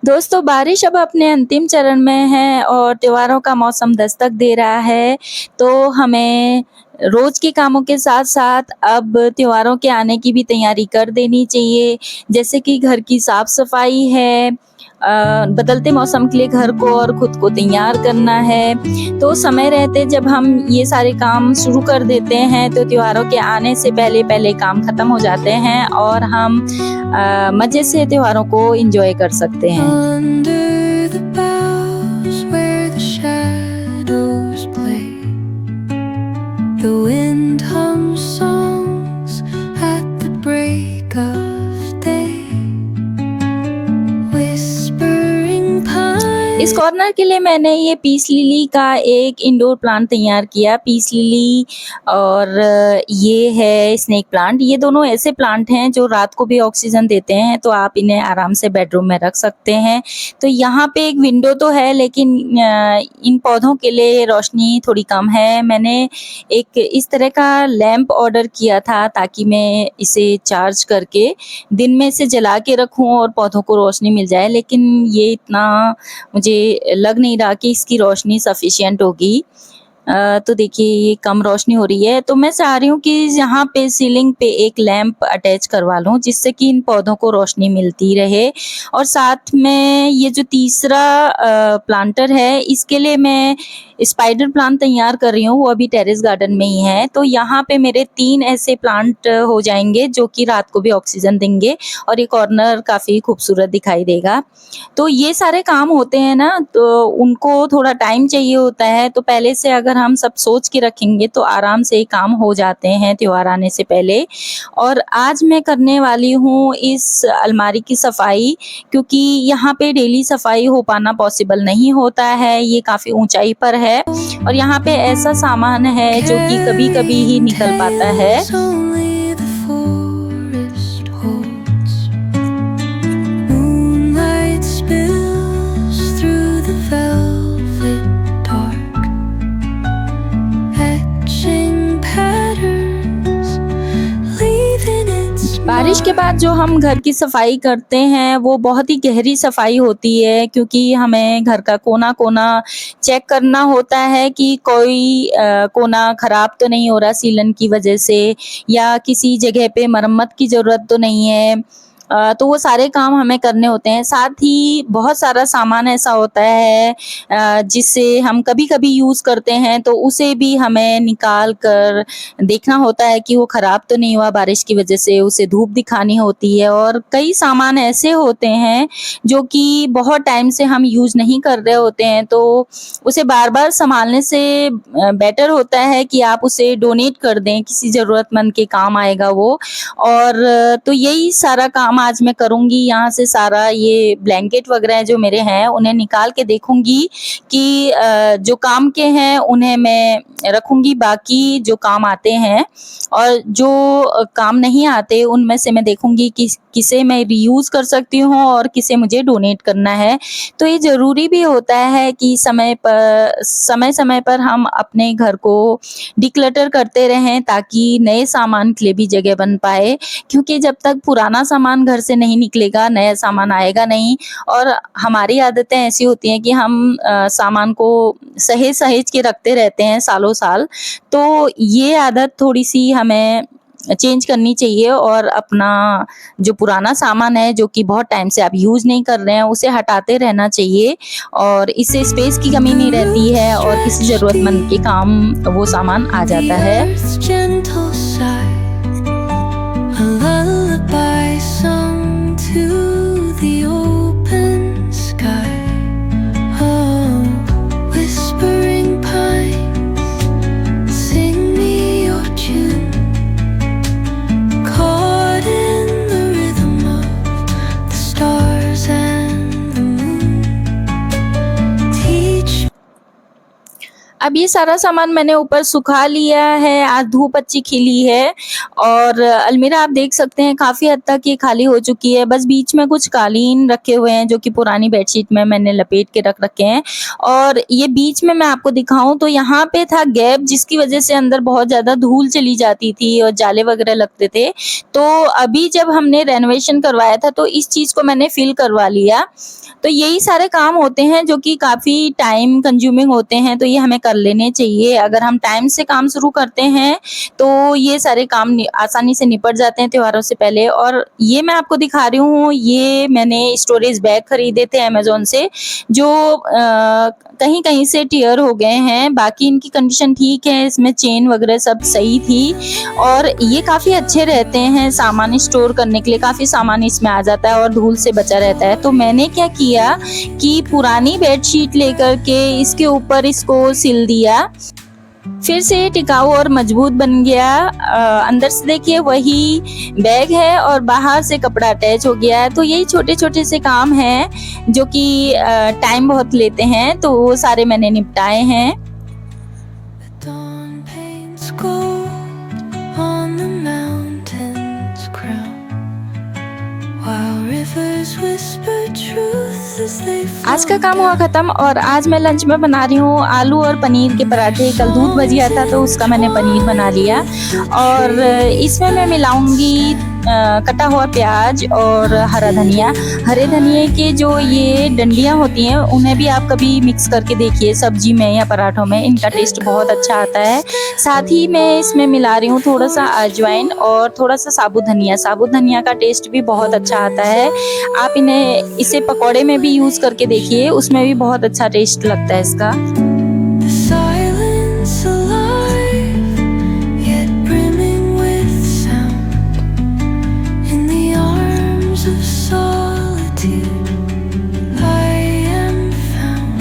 दोस्तों, बारिश अब अपने अंतिम चरण में है और त्योहारों का मौसम दस्तक दे रहा है, तो हमें रोज़ के कामों के साथ-साथ अब त्योहारों के आने की भी तैयारी कर देनी चाहिए। जैसे कि घर की साफ-सफाई है, बदलते मौसम के लिए घर को और खुद को तैयार करना है। तो समय रहते जब हम ये सारे काम शुरू कर देते हैं, तो त्योहारों के आने से पहले-पहले काम खत्म हो जाते हैं और हम मज़े से त्योहारों को एन्जॉय कर सकते हैं। Under the boughs where the shadows play, the wind hums songs at the break of day, whispering pines. इस कॉर्नर के लिए मैंने ये पीस लिली का एक इंडोर प्लांट तैयार किया। पीस लिली और ये है स्नेक प्लांट। ये दोनों ऐसे प्लांट हैं जो रात को भी ऑक्सीजन देते हैं, तो आप इन्हें आराम से बेडरूम में रख सकते हैं। तो यहाँ पे एक विंडो तो है, लेकिन इन पौधों के लिए रोशनी थोड़ी कम है। मैंने एक इस तरह का लैंप ऑर्डर किया था ताकि मैं इसे चार्ज करके दिन में इसे जला के रखूँ और पौधों को रोशनी मिल जाए, लेकिन ये इतना मुझे लग नहीं रहा कि इसकी रोशनी सफिशिएंट होगी। तो देखिए ये कम रोशनी हो रही है, तो मैं चाह रही हूँ कि यहाँ पे सीलिंग पे एक लैंप अटैच करवा लूँ, जिससे कि इन पौधों को रोशनी मिलती रहे। और साथ में ये जो तीसरा प्लांटर है, इसके लिए मैं स्पाइडर प्लांट तैयार कर रही हूँ, वो अभी टेरेस गार्डन में ही है। तो यहाँ पे मेरे 3 ऐसे प्लांट हो जाएँगे जो कि रात को भी ऑक्सीजन देंगे और ये कॉर्नर काफ़ी खूबसूरत दिखाई देगा। तो ये सारे काम होते हैं ना, तो उनको थोड़ा टाइम चाहिए होता है, तो पहले से अगर हम सब सोच के रखेंगे तो आराम से काम हो जाते हैं त्योहार आने से पहले। और आज मैं करने वाली हूँ इस अलमारी की सफाई, क्योंकि यहाँ पे डेली सफाई हो पाना पॉसिबल नहीं होता है, ये काफ़ी ऊंचाई पर है और यहाँ पे ऐसा सामान है जो कि कभी-कभी ही निकल पाता है। Only the forest holds. Moonlight spills through the velvet dark, etching patterns, leaving its बारिश के बाद जो हम घर की सफाई करते हैं वो बहुत ही गहरी सफाई होती है, क्योंकि हमें घर का कोना-कोना चेक करना होता है कि कोई कोना खराब तो नहीं हो रहा सीलन की वजह से, या किसी जगह पे मरम्मत की ज़रूरत तो नहीं है। तो वो सारे काम हमें करने होते हैं। साथ ही बहुत सारा सामान ऐसा होता है जिसे हम कभी-कभी यूज़ करते हैं, तो उसे भी हमें निकाल कर देखना होता है कि वो खराब तो नहीं हुआ बारिश की वजह से, उसे धूप दिखानी होती है। और कई सामान ऐसे होते हैं जो कि बहुत टाइम से हम यूज़ नहीं कर रहे होते हैं, तो उसे बार-बार सँभालने से बेटर होता है कि आप उसे डोनेट कर दें, किसी ज़रूरतमंद के काम आएगा वो। और तो यही सारा काम आज मैं करूँगी। यहाँ से सारा ये ब्लैंकेट वगैरह जो मेरे हैं, उन्हें निकाल के देखूँगी कि जो काम के हैं उन्हें मैं रखूँगी, बाकी जो काम आते हैं और जो काम नहीं आते उनमें से मैं देखूँगी कि किसे मैं रीयूज़ कर सकती हूँ और किसे मुझे डोनेट करना है। तो ये ज़रूरी भी होता है कि समय-समय पर हम अपने घर को डिक्लटर करते रहें, ताकि नए सामान के लिए भी जगह बन पाए, क्योंकि जब तक पुराना सामान घर से नहीं निकलेगा, नया सामान आएगा नहीं। और हमारी आदतें ऐसी होती हैं कि हम सामान को सहेज-सहेज के रखते रहते हैं सालों-साल। तो ये आदत थोड़ी-सी हमें चेंज करनी चाहिए और अपना जो पुराना सामान है, जो कि बहुत टाइम से आप यूज़ नहीं कर रहे हैं, उसे हटाते रहना चाहिए और इससे स्पेस की कमी नहीं रहती है और किसी ज़रूरतमंद के काम वो सामान आ जाता है। earth's gentle sigh, a lullaby sung to the open sky. Oh, whispering pines, sing me your tune, caught in the rhythm of the stars and the moon. Teach अब ये सारा सामान मैंने ऊपर सुखा लिया है, आज धूप अच्छी खिली है और अलमीरा आप देख सकते हैं काफ़ी हद तक ये खाली हो चुकी है। बस बीच में कुछ कालीन रखे हुए हैं जो कि पुरानी बेडशीट में मैंने लपेट के रख रखे हैं और ये बीच में मैं आपको दिखाऊँ तो यहाँ पे था गैप जिसकी वज़ह से अंदर बहुत ज़्यादा धूल चली जाती थी और जाले वगैरह लगते थे। तो अभी जब हमने रेनोवेशन करवाया था तो इस चीज़ को मैंने फ़िल करवा लिया। तो यही सारे काम होते हैं जो कि काफ़ी टाइम कंज्यूमिंग होते हैं, तो ये हमें कर लेने चाहिए। अगर हम टाइम से काम शुरू करते हैं तो ये सारे काम आसानी से निपट जाते हैं त्योहारों से पहले। और ये मैं आपको दिखा रही हूँ, ये मैंने स्टोरेज बैग खरीदे थे अमेज़न से जो कहीं-कहीं से टियर हो गए हैं, बाकी इनकी कंडीशन ठीक है, इसमें चेन वगैरह सब सही थी और ये काफ़ी अच्छे रहते हैं सामान स्टोर करने के लिए, काफ़ी सामान इसमें आ जाता है और धूल से बचा रहता है। तो मैंने क्या किया कि पुरानी बेडशीट लेकर के इसके ऊपर इसको सिल दिया, फिर से टिकाऊ और मजबूत बन गया। अंदर से देखिए वही बैग है और बाहर से कपड़ा अटैच हो गया है। तो यही छोटे-छोटे से काम हैं जो कि टाइम बहुत लेते हैं, तो वो सारे मैंने निपटाए हैं। The dawn paints gold on the mountain's crown, while rivers whisper truth as they flow. आज का काम हुआ ख़त्म और आज मैं लंच में बना रही हूँ आलू और पनीर के पराठे। कल दूध भजिया था तो उसका मैंने पनीर बना लिया और इसमें मैं मिलाऊंगी कटा हुआ प्याज और हरा धनिया। हरे धनिए के जो ये डंडियाँ होती हैं उन्हें भी आप कभी मिक्स करके देखिए सब्जी में या पराठों में, इनका टेस्ट बहुत अच्छा आता है। साथ ही मैं इसमें मिला रही हूँ थोड़ा सा अजवाइन और थोड़ा सा साबुत धनिया। साबुत धनिया का टेस्ट भी बहुत अच्छा आता है। आप इसे पकौड़े में भी यूज़ करके देखिए, उसमें भी बहुत अच्छा टेस्ट लगता है इसका।